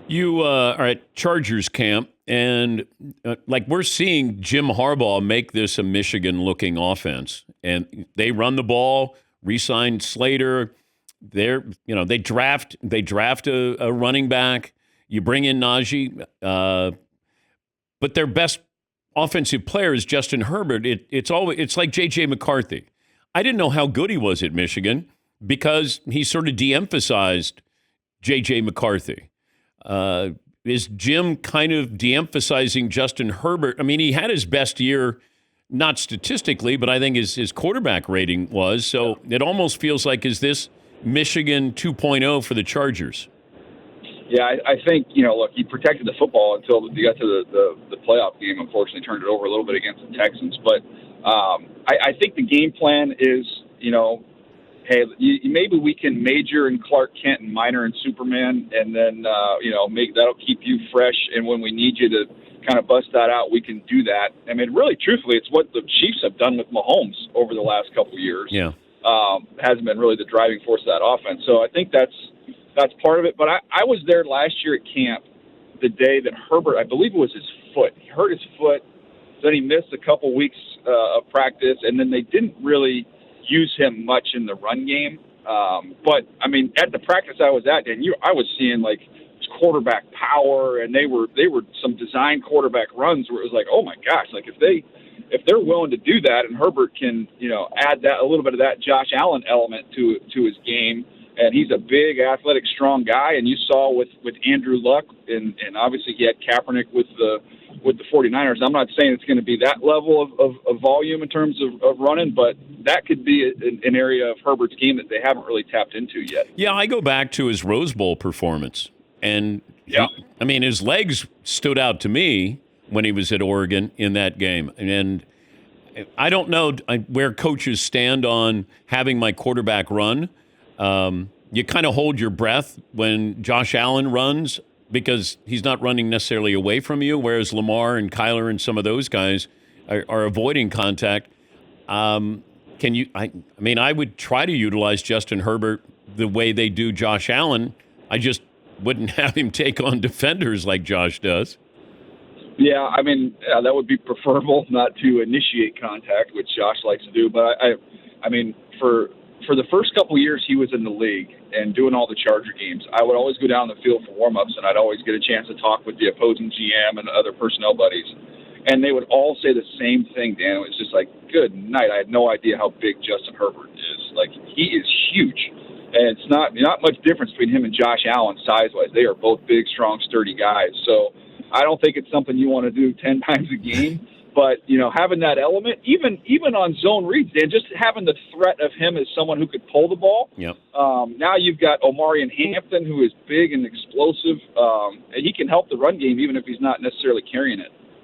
You are at Chargers camp, and we're seeing Jim Harbaugh make this a Michigan-looking offense, and they run the ball, re-sign Slater. They draft a running back. You bring in Najee, but their best offensive player is Justin Herbert. It's like J.J. McCarthy. I didn't know how good he was at Michigan because he sort of de-emphasized J.J. McCarthy. Is Jim kind of de-emphasizing Justin Herbert? I mean, he had his best year, not statistically, but I think his quarterback rating was. So it almost feels like, is this Michigan 2.0 for the Chargers? Yeah, I think, look, he protected the football until he got to the playoff game. Unfortunately, turned it over a little bit against the Texans. But I think the game plan is, hey, maybe we can major in Clark Kent and minor in Superman, and then, that'll keep you fresh. And when we need you to kind of bust that out, we can do that. I mean, really, truthfully, it's what the Chiefs have done with Mahomes over the last couple of years. Yeah. Hasn't been really the driving force of that offense. So I think that's part of it. But I was there last year at camp the day that Herbert, I believe it was his foot. He hurt his foot. Then he missed a couple weeks of practice, and then they didn't really use him much in the run game. But, I mean, at the practice I was at, Dan, I was seeing, like, quarterback power, and they were some design quarterback runs where it was like, oh, my gosh, like if they're willing to do that and Herbert can, add that a little bit of that Josh Allen element to his game, and he's a big, athletic, strong guy, and you saw with Andrew Luck, and obviously he had Kaepernick with the 49ers. I'm not saying it's going to be that level of volume in terms of running, but that could be an area of Herbert's game that they haven't really tapped into yet. Yeah, I go back to his Rose Bowl performance, and his legs stood out to me when he was at Oregon in that game, and I don't know where coaches stand on having my quarterback run. You kind of hold your breath when Josh Allen runs because he's not running necessarily away from you, whereas Lamar and Kyler and some of those guys are avoiding contact. I would try to utilize Justin Herbert the way they do Josh Allen. I just wouldn't have him take on defenders like Josh does. Yeah, I mean, that would be preferable, not to initiate contact, which Josh likes to do. But I mean, for the first couple of years he was in the league and doing all the Charger games, I would always go down the field for warm-ups, and I'd always get a chance to talk with the opposing GM and other personnel buddies. And they would all say the same thing, Dan. It was just like, good night. I had no idea how big Justin Herbert is. Like, he is huge. And it's not much difference between him and Josh Allen size-wise. They are both big, strong, sturdy guys. So I don't think it's something you want to do 10 times a game. But, having that element, even on zone reads, Dan, just having the threat of him as someone who could pull the ball. Yep. Now you've got Omarion Hampton, who is big and explosive, and he can help the run game even if he's not necessarily carrying it.